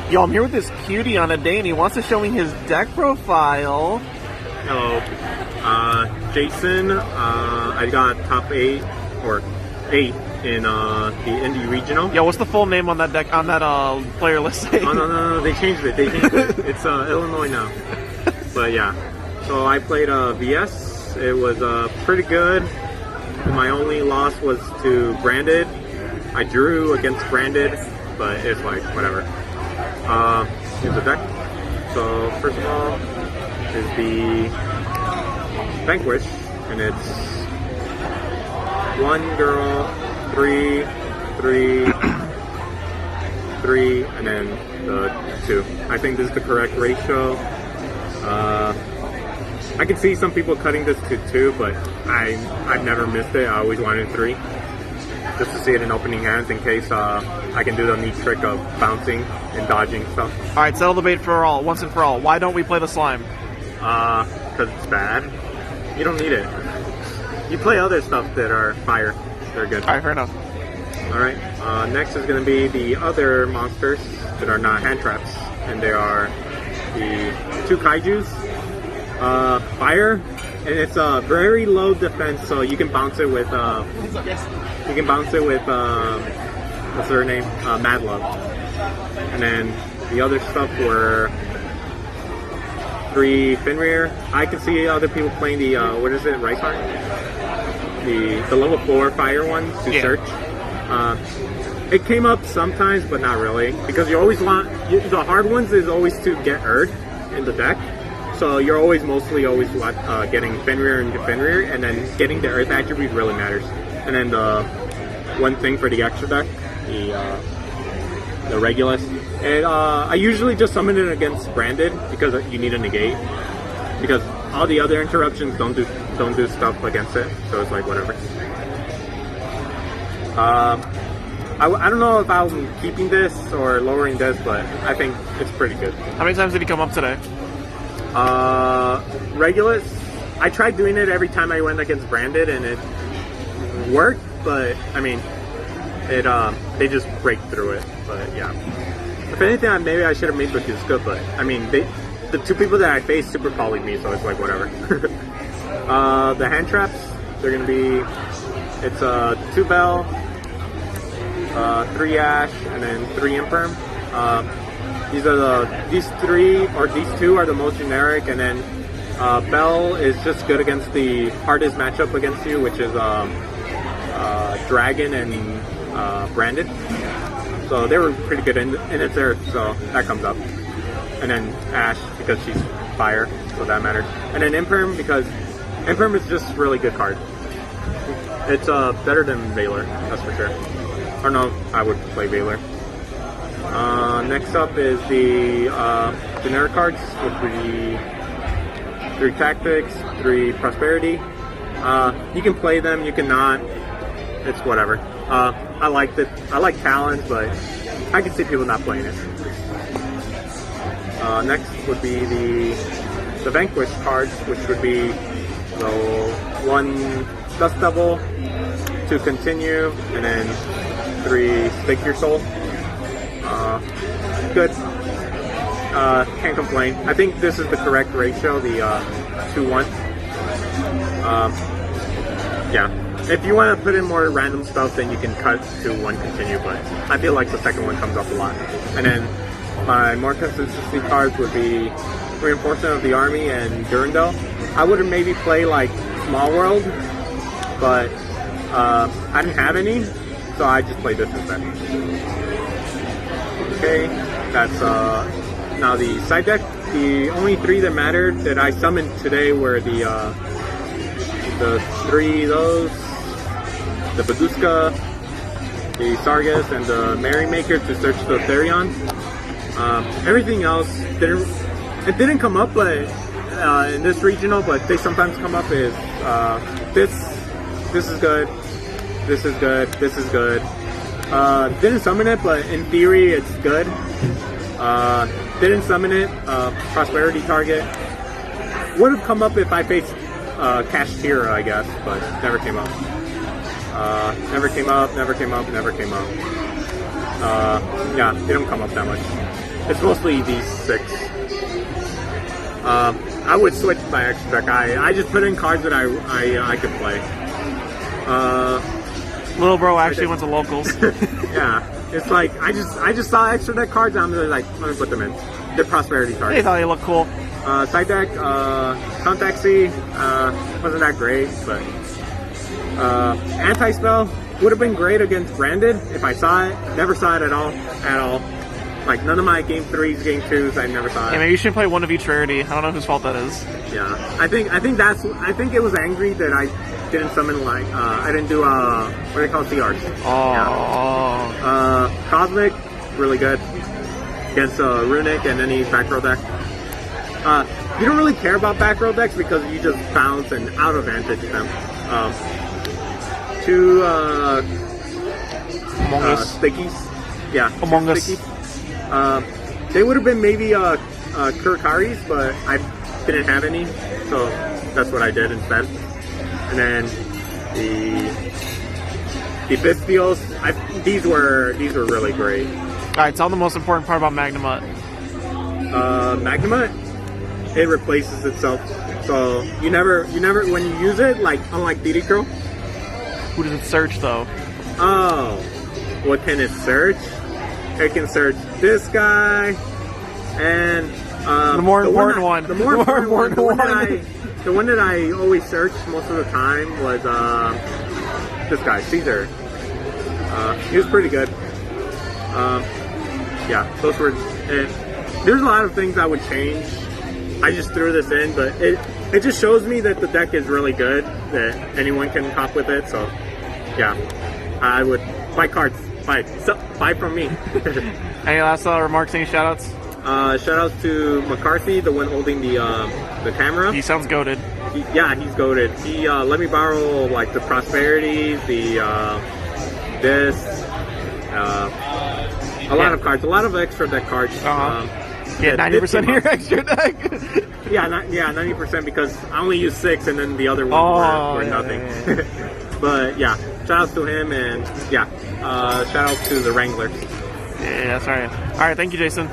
Yo, I'm here with this cutie on a day, and he wants to show me his deck profile. Hello, Jason. I got top 8 or 8 in the Indie Regional. Yo, what's the full name on that deck on that player list? Oh no, they changed it. It's Illinois now. But yeah, so I played VS. It was pretty good. My only loss was to Branded. I drew against Branded, but it's like whatever. Here's the deck. So first of all is the Vanquish, and it's 1 girl, 3, 3, 3, and then the 2. I think this is the correct ratio. I can see some people cutting this to 2, but I've never missed it. I always wanted 3, just to see it in opening hands in case I can do the neat trick of bouncing and dodging stuff. All right, settle the debate for all, once and for all. Why don't we play the slime? Because it's bad. You don't need it. You play other stuff that are fire. They're good. All right, fair enough. All right. Next is going to be the other monsters that are not hand traps, and they are the 2 kaijus. Fire, and it's a very low defense, so you can bounce it with what's her name? Mad Love. And then the other stuff were 3 Fenrir. I can see other people playing the what is it, Rice Heart? The level 4 fire one to search. It came up sometimes, but not really, because you always want the hard ones is always to get Erd in the deck. So you're always getting Fenrir and Fenrir, and then getting the Earth attribute really matters. And then the one thing for the extra deck, the Regulus, and I usually just summon it against Branded because you need a negate. Because all the other interruptions don't do stuff against it, so it's like whatever. I don't know if I'm keeping this or lowering this, but I think it's pretty good. How many times did he come up today? Regulus, I tried doing it every time I went against Branded, and it worked, but I mean, they just break through it. But yeah, if anything, maybe I should have made Bakuska, but I mean, the 2 people that I faced super polyed me, so it's like whatever. The hand traps, they're gonna be, it's 2 Bell, 3 Ash, and then 3 Imperm. These 2 are the most generic, and then Bell is just good against the hardest matchup against you, which is Dragon and Branded. So they were pretty good, and it's Earth, so that comes up. And then Ash, because she's fire, so that matters. And then Imperm, because Imperm is just a really good card. It's better than Valor, that's for sure. I don't know, I would play Valor. Next up is the generic cards, which would be 3 Tactics, 3 Prosperity. You can play them, you cannot. It's whatever. I like Talons, but I can see people not playing it. Next would be the Vanquish cards, which would be the 1 Dust Devil, 2 Continue, and then 3 Stake Your Soul. Good. Can't complain. I think this is the correct ratio, the 2-1. Yeah. If you want to put in more random stuff, then you can cut to 1 Continue, but I feel like the second one comes up a lot. And then my more consistency cards would be Reinforcement of the Army and Durandal. I would maybe play like Small World, but I didn't have any, so I just played this instead. Okay, that's now the side deck. The only 3 that mattered that I summoned today were the 3 of those, the Baguska, the Sargas, and the Merrymaker to search the Therion. Everything else didn't come up, but in this regional, but they sometimes come up is this is good, this is good, this is good. Didn't summon it, but in theory it's good. Didn't summon it. Prosperity target would have come up if I faced Cashtira, I guess, but never came up. Never came up. Yeah, they don't come up that much. It's mostly these 6. I would switch my extra deck. I just put in cards that I could play. Little bro actually went to locals. Yeah, it's like I just saw extra deck cards. And I'm really like, let me put them in. They're prosperity cards. They thought they looked cool. Side deck, Contact C, wasn't that great, but anti-spell would have been great against Branded if I saw it. Never saw it at all. Like none of my game 3s, game 2s, I never saw it. Yeah, maybe you should play one of each rarity. I don't know whose fault that is. Yeah, I think it was angry that I didn't summon like I didn't do what do they call CRs. Oh. Yeah. Cosmic, really good against Runic and any back row deck. You don't really care about back row decks because you just bounce and out advantage them. 2 Among Us. Stickies. Yeah. Among Us. Stickies. They would have been maybe Kurikaris, but I didn't have any, so that's what I did instead. And then the Bistios, these were really great. Alright, tell the most important part about Magnamut. Magnamut, it replaces itself. So you never when you use it, like unlike DD Crow. Who does it search though? Oh, what can it search? It can search this guy and the more important one. The more important one. The one that I always searched most of the time was this guy, Caesar. He was pretty good. Yeah, those were. There's a lot of things I would change. I just threw this in, but it just shows me that the deck is really good, that anyone can cop with it. So, yeah, I would buy cards. Buy from me. Any last remarks? Any shoutouts? Shoutouts to McCarthy, the one holding the camera. He sounds goated. He's goated. He let me borrow like the prosperities, this, a lot of cards, a lot of extra deck cards. Yeah, 90% of your extra deck. Yeah, 90% because I only used 6 and then the other ones were nothing. Yeah. But yeah, shout out to him and yeah, shout out to the Wranglers. Yeah, that's right. All right, thank you, Jason.